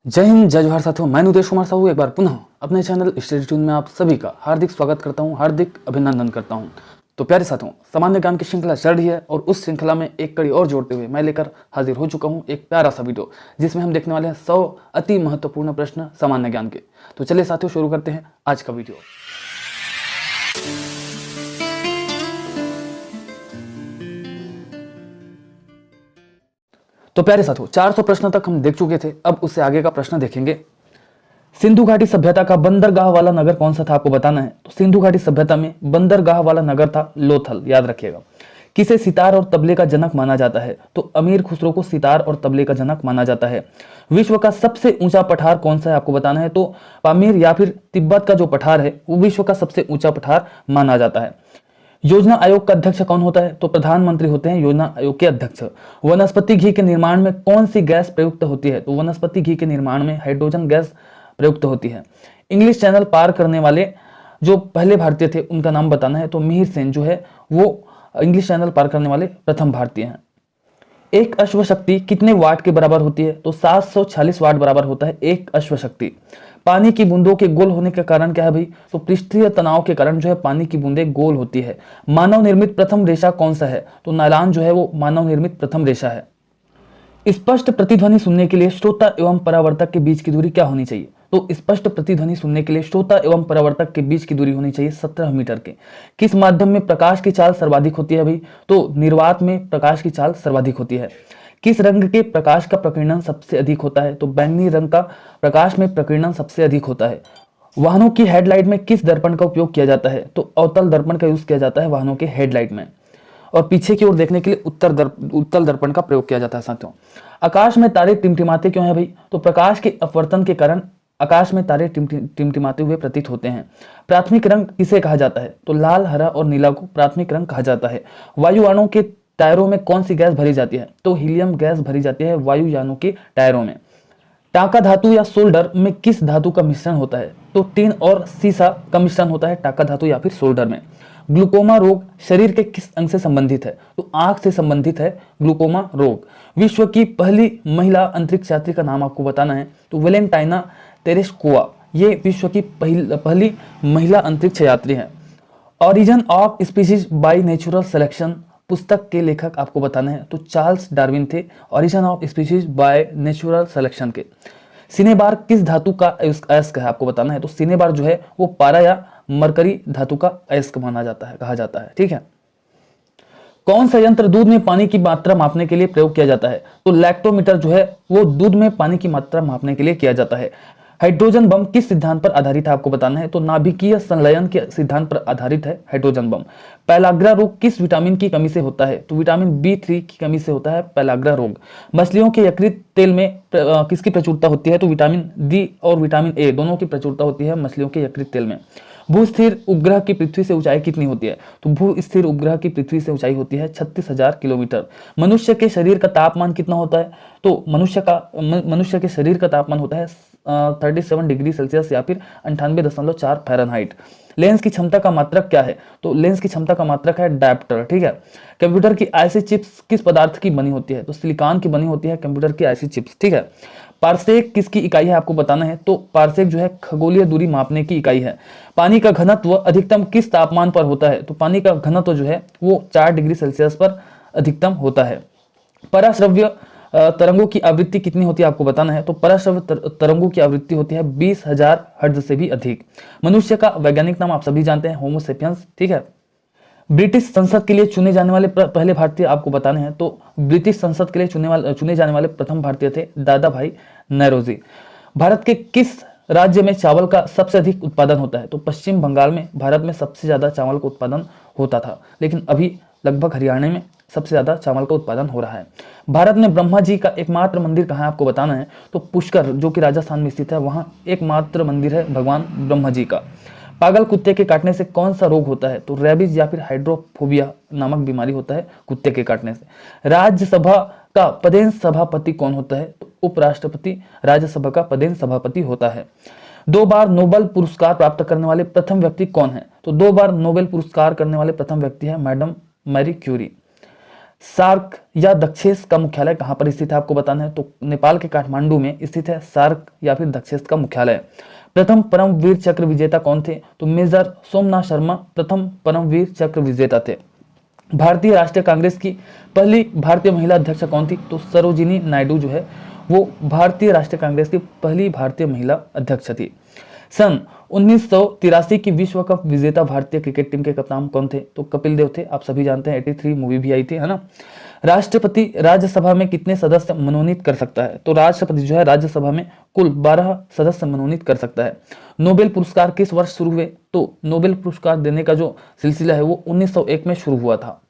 जय हिंद, जय जोहार साथियों। मैं नुदेश कुमार साहू एक बार पुनः अपने चैनल स्टडी ट्यून में आप सभी का हार्दिक स्वागत करता हूं, हार्दिक अभिनंदन करता हूं। तो प्यारे साथियों, सामान्य ज्ञान की श्रृंखला चल रही है और उस श्रृंखला में एक कड़ी और जोड़ते हुए मैं लेकर हाजिर हो चुका हूं एक प्यारा सा वीडियो, जिसमें हम देखने वाले हैं 100 अति महत्वपूर्ण प्रश्न सामान्य ज्ञान के। तो चलिए साथियों, शुरू करते हैं आज का वीडियो। तो प्यारे साथियों, 400 प्रश्न तक हम देख चुके थे। अब उससे आगे का प्रश्न देखेंगे। सिंधु घाटी सभ्यता का बंदरगाह वाला नगर कौन सा था, आपको बताना है। तो सिंधु घाटी सभ्यता में बंदरगाह वाला नगर था लोथल, याद रखिएगा। किसे सितार और तबले का जनक माना जाता है? तो अमीर खुसरो को सितार और तबले का जनक माना जाता है। विश्व का सबसे ऊंचा पठार कौन सा है, आपको बताना है। तो पामीर या फिर तिब्बत का जो पठार है वो विश्व का सबसे ऊंचा पठार माना जाता है। योजना आयोग का अध्यक्ष कौन होता है? तो प्रधानमंत्री होते हैं योजना आयोग के अध्यक्ष। वनस्पति घी के निर्माण में कौन सी गैस प्रयुक्त होती है? तो वनस्पति घी के निर्माण में हाइड्रोजन गैस प्रयुक्त होती है। इंग्लिश चैनल पार करने वाले जो पहले भारतीय थे उनका नाम बताना है। तो मिहिर सेन जो है वो इंग्लिश चैनल पार करने वाले प्रथम भारतीय हैं। एक अश्वशक्ति कितने वाट के बराबर होती है? तो 740 वाट बराबर होता है एक अश्वशक्ति। पानी की बूंदों के गोल होने का कारण क्या है भाई? तो पृष्ठीय तनाव के कारण जो है पानी की बूंदें गोल होती है। मानव निर्मित प्रथम रेशा कौन सा है? तो नायलॉन जो है वो मानव निर्मित प्रथम रेशा है। स्पष्ट प्रतिध्वनि सुनने के लिए श्रोता एवं परावर्तक के बीच की दूरी क्या होनी चाहिए? तो स्पष्ट प्रतिध्वनि सुनने के लिए श्रोता एवं परावर्तक के बीच की दूरी होनी चाहिए 17 मीटर के। किस माध्यम में प्रकाश की चाल सर्वाधिक होती है भाई? तो निर्वात में प्रकाश की चाल सर्वाधिक होती है। किस रंग के प्रकाश का प्रकीर्णन सबसे अधिक होता है? तो बैंगनी रंग का प्रकाश में प्रकीर्णन सबसे अधिक होता है। वाहनों की हेडलाइट में किस दर्पण का उपयोग किया जाता है? तो अवतल दर्पण का यूज किया जाता है वाहनों के हेडलाइट में। और पीछे की ओर देखने के लिए उत्तल दर्पण का प्रयोग किया जाता है साथियों। आकाश में तारे टिमटिमाते क्यों हैं भाई? तो प्रकाश के अपवर्तन के कारण आकाश में तारे टिमटिमाते हुए प्रतीत होते हैं। प्राथमिक रंग किसे कहा जाता है? तो लाल, हरा और नीला को प्राथमिक रंग कहा जाता है। वायुयानों के टायरों में कौन सी गैस भरी जाती है? तो हीलियम गैस भरी जाती है वायुयानों के टायरों में। टाका धातु या सोल्डर में किस धातु का मिश्रण होता है? तो टिन और सीसा का मिश्रण होता है टाका धातु या फिर सोल्डर में। ग्लूकोमा रोग शरीर के किस अंग से संबंधित है? तो आंख से संबंधित है ग्लूकोमा रोग। विश्व की पहली महिला अंतरिक्ष यात्री का नाम आपको बताना है। तो वेलेंटाइना तेरेस्कोवा ये विश्व की पहली महिला अंतरिक्ष यात्री है। Origin of species by natural selection पुस्तक के लेखक आपको बताना है। तो चार्ल्स डार्विन थे origin of species by natural selection के। सिनेबार किस धातु का अयस्क है, आपको बताना है। तो सिनेबार जो है वो पारा या मरकरी धातु का अयस्क माना जाता है, कहा जाता है। ठीक है। कौन सा यंत्र दूध में पानी की मात्रा मापने के लिए प्रयोग किया जाता है? तो लैक्टोमीटर जो है वो दूध में पानी की मात्रा मापने के लिए किया जाता है। हाइड्रोजन बम किस सिद्धांत पर आधारित है, आपको बताना है। तो नाभिकीय संलयन के सिद्धांत पर आधारित है हाइड्रोजन बम। पैलाग्रा रोग किस विटामिन की कमी से होता है? तो विटामिन B3 की कमी से होता है पैलाग्रा रोग। मछलियों के यकृत तेल में किसकी प्रचुरता होती है? तो विटामिन D और विटामिन A दोनों की प्रचुरता होती है मछलियों के यकृत तेल में। भू स्थिर उपग्रह की पृथ्वी से ऊंचाई कितनी होती है? तो भू स्थिर उपग्रह की पृथ्वी से ऊंचाई होती है 36,000 किलोमीटर। मनुष्य के शरीर का तापमान कितना होता है? तो मनुष्य के शरीर का तापमान होता है 37 डिग्री सेल्सियस या फिर 98.4 फ़ारेनहाइट। लेंस की क्षमता का मात्रक क्या है? तो लेंस की क्षमता का मात्रक है डायप्टर। ठीक है। कंप्यूटर की आईसी चिप्स किस पदार्थ की बनी होती है? तो सिलिकॉन की बनी होती है कंप्यूटर की आईसी चिप्स। ठीक है। पारसेक किसकी इकाई है, आपको बताना है। तो पारसेक जो है खगोलीय दूरी मापने की इकाई है। पानी का घनत्व अधिकतम किस तापमान पर होता है? तो पानी का घनत्व जो है वो 4 डिग्री सेल्सियस पर अधिकतम होता है। पराश्रव्य तरंगों की आवृत्ति कितनी होती है, आपको बताना है। तो पराश्रव्य तरंगों की आवृत्ति होती है 20,000 हर्ट्ज से भी अधिक। मनुष्य का वैज्ञानिक नाम आप सभी जानते हैं, होमो सेपियंस। ठीक है। ब्रिटिश संसद के लिए चुने जाने वाले पहले भारतीय आपको बताने हैं। तो ब्रिटिश संसद के लिए चुने जाने वाले प्रथम भारतीय थे दादा भाई नौरोजी। भारत के किस राज्य में चावल का सबसे अधिक उत्पादन होता है? तो पश्चिम बंगाल में भारत में सबसे ज्यादा चावल का उत्पादन होता था, लेकिन अभी लगभग हरियाणा में सबसे ज्यादा चावल का उत्पादन हो रहा है। भारत में ब्रह्मा जी का एकमात्र मंदिर कहाँ है, आपको बताना है। तो पुष्कर जो कि राजस्थान में स्थित है, वहां एकमात्र मंदिर है भगवान ब्रह्मा जी का। पागल कुत्ते के काटने से कौन सा रोग होता है? तो रेबीज या फिर हाइड्रोफोबिया नामक बीमारी होता है कुत्ते के काटने से। राज्यसभा का पदेन सभापति कौन होता है? तो उपराष्ट्रपति राज्यसभा का पदेन सभापति होता है। 2 बार नोबेल पुरस्कार प्राप्त करने वाले प्रथम व्यक्ति कौन है? तो 2 बार नोबेल पुरस्कार करने वाले प्रथम व्यक्ति है मैडम मैरी क्यूरी। सार्क या दक्षेस का मुख्यालय कहाँ पर स्थित है आपको बताना है। तो नेपाल के काठमांडू में स्थित है सार्क या फिर दक्षेस का मुख्यालय। प्रथम परमवीर चक्र विजेता कौन थे? तो मेजर सोमनाथ शर्मा प्रथम परमवीर चक्र विजेता थे। भारतीय राष्ट्रीय कांग्रेस की पहली भारतीय महिला अध्यक्ष कौन थी? तो सरोजिनी नायडू जो है वो भारतीय राष्ट्रीय कांग्रेस की पहली भारतीय महिला अध्यक्ष थी। सन 1983 की विश्व कप विजेता भारतीय क्रिकेट टीम के कप्तान कौन थे? तो कपिल देव थे। आप सभी जानते हैं 83 मूवी भी आई थी, है ना। राष्ट्रपति राज्यसभा में कितने सदस्य मनोनीत कर सकता है? तो राष्ट्रपति जो है राज्यसभा में कुल 12 सदस्य मनोनीत कर सकता है। नोबेल पुरस्कार किस वर्ष शुरू हुए? तो नोबेल पुरस्कार देने का जो सिलसिला है वो 1901 में शुरू हुआ था।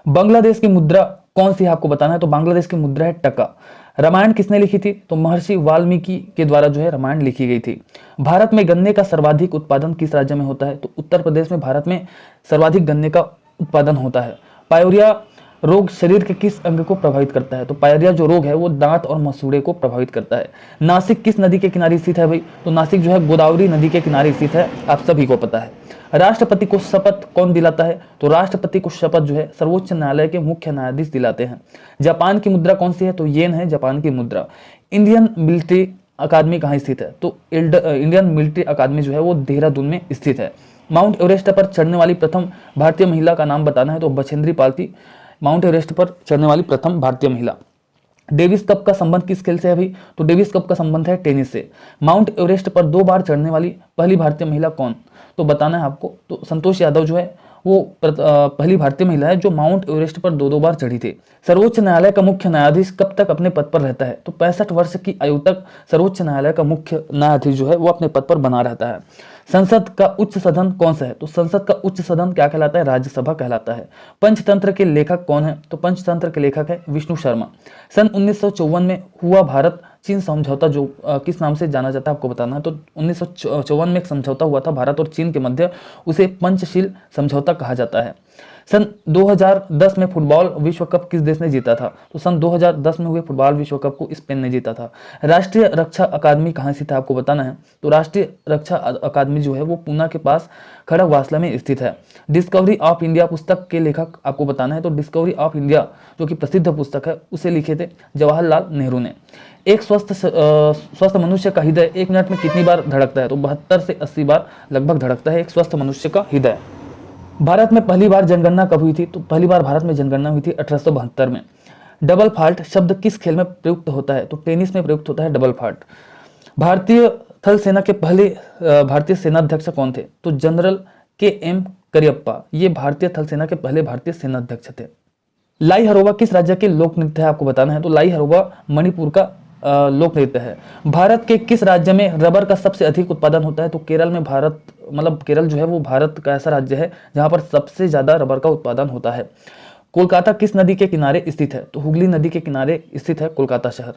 बांग्लादेश की मुद्रा कौन सी है आपको बताना है। तो बांग्लादेश की मुद्रा है टका। रामायण किसने लिखी थी? तो महर्षि वाल्मीकि के द्वारा जो है रामायण लिखी गई थी। भारत में गन्ने का सर्वाधिक उत्पादन किस राज्य में होता है? तो उत्तर प्रदेश में भारत में सर्वाधिक गन्ने का उत्पादन होता है। पायोरिया रोग शरीर के किस अंग को प्रभावित करता है? तो पायरिया जो रोग है वो दांत और मसूड़े को प्रभावित करता है। नासिक किस नदी के किनारे स्थित है भाई? तो नासिक जो है गोदावरी नदी के किनारे स्थित है, आप सभी को पता है। राष्ट्रपति को शपथ कौन दिलाता है? तो राष्ट्रपति को शपथ जो है सर्वोच्च न्यायालय के मुख्य न्यायाधीश दिलाते हैं। जापान की मुद्रा कौन सी है? तो येन है जापान की मुद्रा। इंडियन मिलिट्री अकादमी कहाँ स्थित है? तो इंडियन मिलिट्री अकादमी जो है वो देहरादून में स्थित है। माउंट एवरेस्ट पर चढ़ने वाली प्रथम भारतीय महिला का नाम बताना है। तो बछेंद्री पाल थी माउंट एवरेस्ट पर चढ़ने वाली प्रथम भारतीय महिला। डेविस कप का संबंध किस खेल से है भाई? तो डेविस कप का संबंध है टेनिस से। माउंट एवरेस्ट पर 2 बार चढ़ने वाली पहली भारतीय महिला कौन? तो बताना है आपको। तो संतोष यादव जो है वो पहली भारतीय महिला है जो माउंट एवरेस्ट पर 2 बार चढ़ी थी। सर्वोच्च न्यायालय का मुख्य न्यायाधीश कब तक अपने पद पर रहता है? तो 65 वर्ष की आयु तक सर्वोच्च न्यायालय का मुख्य न्यायाधीश जो है वो अपने पद पर बना रहता है। संसद का उच्च सदन कौन सा है? तो संसद का उच्च सदन क्या कहलाता है? राज्यसभा कहलाता है। पंचतंत्र के लेखक कौन है? तो पंचतंत्र के लेखक है विष्णु शर्मा। सन 1954 में हुआ भारत चीन समझौता जो किस नाम से जाना जाता है आपको बताना है। तो 1954 में एक समझौता हुआ था भारत और चीन के मध्य, उसे पंचशील समझौता कहा जाता है। सन 2010 में फुटबॉल विश्व कप किस देश ने जीता था? तो सन 2010 में हुए फुटबॉल विश्व कप को स्पेन ने जीता था। राष्ट्रीय रक्षा अकादमी कहाँ स्थित है आपको बताना है। तो राष्ट्रीय रक्षा अकादमी जो है वो पूना के पास खड़गवासला में स्थित है। डिस्कवरी ऑफ इंडिया पुस्तक के लेखक आपको बताना है। तो डिस्कवरी ऑफ इंडिया जो कि प्रसिद्ध पुस्तक है उसे लिखे थे जवाहरलाल नेहरू ने। एक स्वस्थ मनुष्य का हृदय 1 मिनट में कितनी बार धड़कता है? तो 72 से 80 बार लगभग धड़कता है एक स्वस्थ मनुष्य का हृदय। भारत में पहली बार जनगणना कब हुई थी? तो पहली बार भारत में जनगणना हुई थी 1872 में। डबल फाल्ट शब्द किस खेल में प्रयुक्त होता है? तो टेनिस में प्रयुक्त होता है डबल फाल्ट। भारतीय थल सेना के पहले भारतीय सेनाध्यक्ष कौन थे? तो जनरल KM करियप्पा, ये भारतीय थल सेना के पहले भारतीय सेनाध्यक्ष थे। लाई हरोबा किस राज्य के लोक नृत्य है आपको बताना है। तो लाई हरोबा मणिपुर का लोक नृत्य है। भारत के किस राज्य में रबर का सबसे अधिक उत्पादन होता है? तो केरल में। भारत मतलब केरल जो है वो भारत का ऐसा राज्य है जहां पर सबसे ज्यादा रबर का उत्पादन होता है। कोलकाता किस नदी के किनारे स्थित है? तो हुगली नदी के किनारे स्थित है कोलकाता शहर।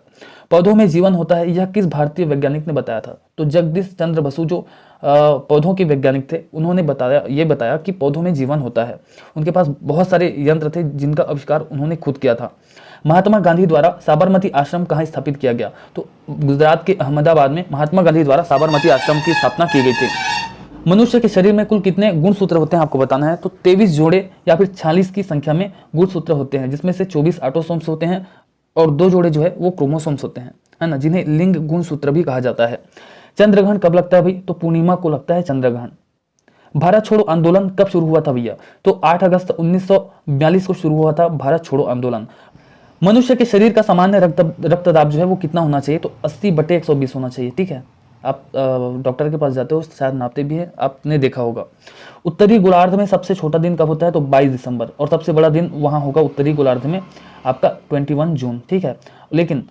पौधों में जीवन होता है, यह किस भारतीय वैज्ञानिक ने बताया था? तो जगदीश चंद्र बसु जो पौधों के वैज्ञानिक थे उन्होंने बताया कि पौधों में जीवन होता है। उनके पास बहुत सारे यंत्र थे जिनका आविष्कार उन्होंने खुद किया था। महात्मा गांधी द्वारा साबरमती आश्रम कहाँ स्थापित किया गया? तो गुजरात के अहमदाबाद में महात्मा गांधी द्वारा साबरमती आश्रम की स्थापना की गई थी। मनुष्य के शरीर में कुल कितने गुणसूत्र होते हैं आपको बताना है। तो 23 जोड़े या फिर 46 की संख्या में गुणसूत्र होते हैं, जिसमें से 24 ऑटोसोम्स होते हैं और 2 जोड़े जो है वो क्रोमोसोम्स होते हैं, है ना, जिन्हें लिंग गुणसूत्र भी कहा जाता है। चंद्रग्रहण कब लगता है भाई? तो पूर्णिमा को लगता है चंद्रग्रहण। भारत छोड़ो आंदोलन कब शुरू हुआ था भैया? तो 8 अगस्त 1942 को शुरू हुआ था भारत छोड़ो आंदोलन। मनुष्य के शरीर का सामान्य रक्तदाब जो है वो कितना होना चाहिए? तो 80/120 होना चाहिए। ठीक है, आप डॉक्टर के पास जाते हो शायद नापते भी है, आपने देखा होगा। उत्तरी गोलार्ध में सबसे छोटा दिन कब होता है? तो 22 दिसंबर। और सबसे बड़ा दिन वहां होगा उत्तरी गोलार्ध में आपका 21 जून। ठीक है, लेकिन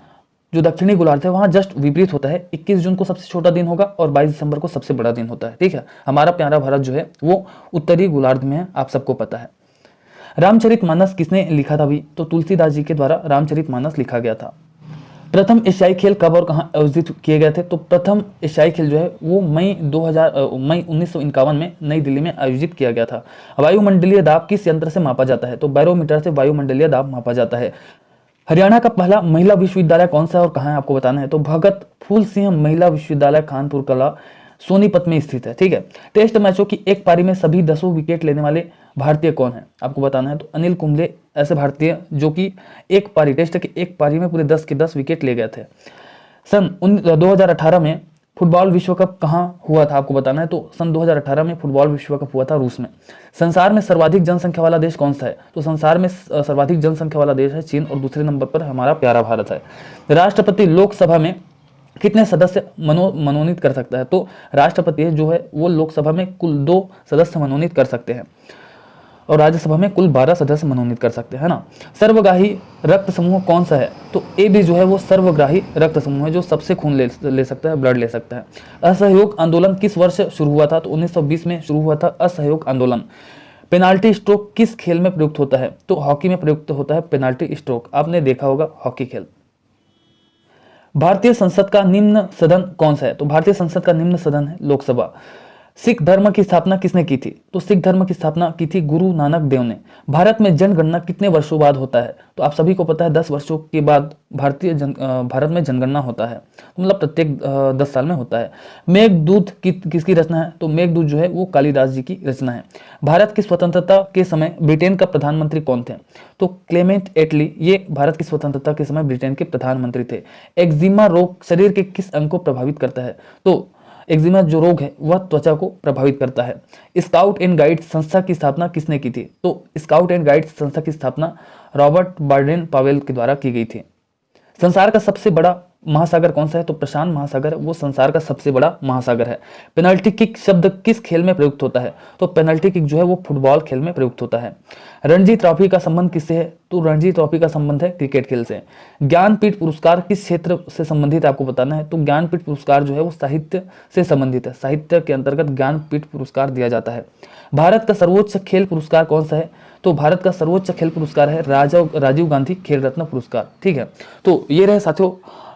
जो दक्षिणी गोलार्ध है वहां जस्ट विपरीत होता है। 21 जून को सबसे छोटा दिन होगा और 22 दिसंबर को सबसे बड़ा दिन होता है। ठीक है, हमारा प्यारा भारत जो है वो उत्तरी गोलार्ध में है, आप सबको पता है। रामचरितमानस किसने लिखा था भाई? तो तुलसीदास जी के द्वारा रामचरितमानस लिखा गया था। प्रथम एशियाई खेल कब और कहां आयोजित किए गए थे? तो प्रथम एशियाई खेल जो है वो मई 1951 में नई दिल्ली में आयोजित किया गया था। वायुमंडलीय दाब किस यंत्र से मापा जाता है? तो बैरोमीटर से वायुमंडलीय दाब मापा जाता है। हरियाणा का पहला महिला विश्वविद्यालय कौन सा है और कहां है आपको बताना है। तो भगत फूल सिंह महिला विश्वविद्यालय कानपुर कला सोनीपत में स्थित है। ठीक है। टेस्ट मैचों की एक पारी में सभी 10 विकेट लेने वाले भारतीय कौन है, आपको बताना है। तो अनिल कुंबले ऐसे भारतीय जो कि एक पारी टेस्ट की एक पारी में पूरे 10 के 10 विकेट ले गए थे। सन 2018 में फुटबॉल विश्व कप कहाँ हुआ था, आपको बताना है। तो सन 2018 में फुटबॉल विश्व कप हुआ था रूस में। संसार में सर्वाधिक जनसंख्या वाला देश कौन सा है, तो संसार में सर्वाधिक जनसंख्या वाला देश है चीन और दूसरे नंबर पर हमारा प्यारा भारत है। राष्ट्रपति लोकसभा में कितने सदस्य मनोनीत कर सकता है, तो राष्ट्रपति जो है वो लोकसभा में कुल 2 सदस्य मनोनीत कर सकते हैं और राज्यसभा में कुल 12 सदस्य मनोनीत कर सकते हैं ना। सर्वग्राही रक्त समूह कौन सा है, तो ए बी जो है वो सर्वग्राही रक्त समूह है जो सबसे खून ले सकता है, ब्लड ले सकता है। असहयोग आंदोलन किस वर्ष शुरू हुआ था, तो 1920 में शुरू हुआ था असहयोग आंदोलन। पेनाल्टी स्ट्रोक किस खेल में प्रयुक्त होता है, तो हॉकी में प्रयुक्त होता है पेनाल्टी स्ट्रोक, आपने देखा होगा हॉकी खेल। भारतीय संसद का निम्न सदन कौन सा है, तो भारतीय संसद का निम्न सदन है लोकसभा। सिख धर्म की स्थापना किसने की थी, तो सिख धर्म की स्थापना की थी गुरु नानक देव ने। भारत में जनगणना कितने वर्षों बाद होता है, तो आप सभी को पता है 10 वर्षों के बाद भारत में जनगणना होता है, मतलब प्रत्येक 10 साल में होता है। मेघदूत किसकी रचना है, तो मेघदूत जो है वो कालिदास जी की रचना है। भारत की स्वतंत्रता के समय ब्रिटेन का प्रधानमंत्री कौन थे, तो क्लेमेंट एटली, ये भारत की स्वतंत्रता के समय ब्रिटेन के प्रधानमंत्री थे। एक्जिमा रोग शरीर के किस अंग को प्रभावित करता है, तो एक्जिमा जो रोग है वह त्वचा को प्रभावित करता है। स्काउट एंड गाइड्स संस्था की स्थापना किसने की थी, तो स्काउट एंड गाइड्स संस्था की स्थापना रॉबर्ट बार्डेन पावेल के द्वारा की गई थी। संसार का सबसे बड़ा महासागर कौन सा है, तो प्रशांत महासागर वो संसार का सबसे बड़ा महासागर है। पेनल्टी किक शब्द किस खेल में प्रयुक्त होता है, तो पेनल्टी किक जो है वो फुटबॉल खेल में प्रयुक्त होता है। रणजी ट्रॉफी का संबंध किससे है, तो रणजी ट्रॉफी का संबंध है क्रिकेट खेल से। ज्ञानपीठ पुरस्कार किस क्षेत्र से संबंधित है, आपको बताना है। तो ज्ञानपीठ पुरस्कार जो है वो साहित्य से संबंधित है, साहित्य के अंतर्गत ज्ञानपीठ पुरस्कार दिया जाता है। भारत का सर्वोच्च खेल पुरस्कार कौन सा है, तो भारत का सर्वोच्च खेल पुरस्कार है राजीव गांधी खेल रत्न पुरस्कार। ठीक है। तो ये रहे साथियों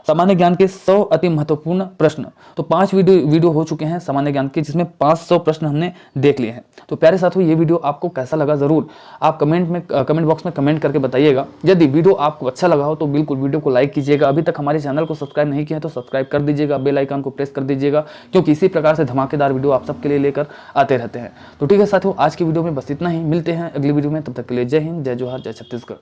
सामान्य ज्ञान के 100 अति महत्वपूर्ण प्रश्न। तो 5 वीडियो हो चुके हैं सामान्य ज्ञान के, जिसमें 500 प्रश्न हमने देख लिए हैं। तो प्यारे साथियों ये वीडियो आपको कैसा लगा जरूर आप कमेंट बॉक्स में कमेंट करके बताइएगा। यदि वीडियो आपको अच्छा लगा हो तो बिल्कुल वीडियो को लाइक कीजिएगा। अभी तक हमारे चैनल को सब्सक्राइब नहीं किया है तो सब्सक्राइब कर दीजिएगा, बेल आइकन को प्रेस कर दीजिएगा, क्योंकि इसी प्रकार से धमाकेदार वीडियो आप सबके लिए लेकर आते रहते हैं। तो ठीक है साथियों, आज की वीडियो में बस इतना ही। मिलते हैं अगली वीडियो में, तब तक के लिए जय हिंद, जय जोहार, जय छत्तीसगढ़।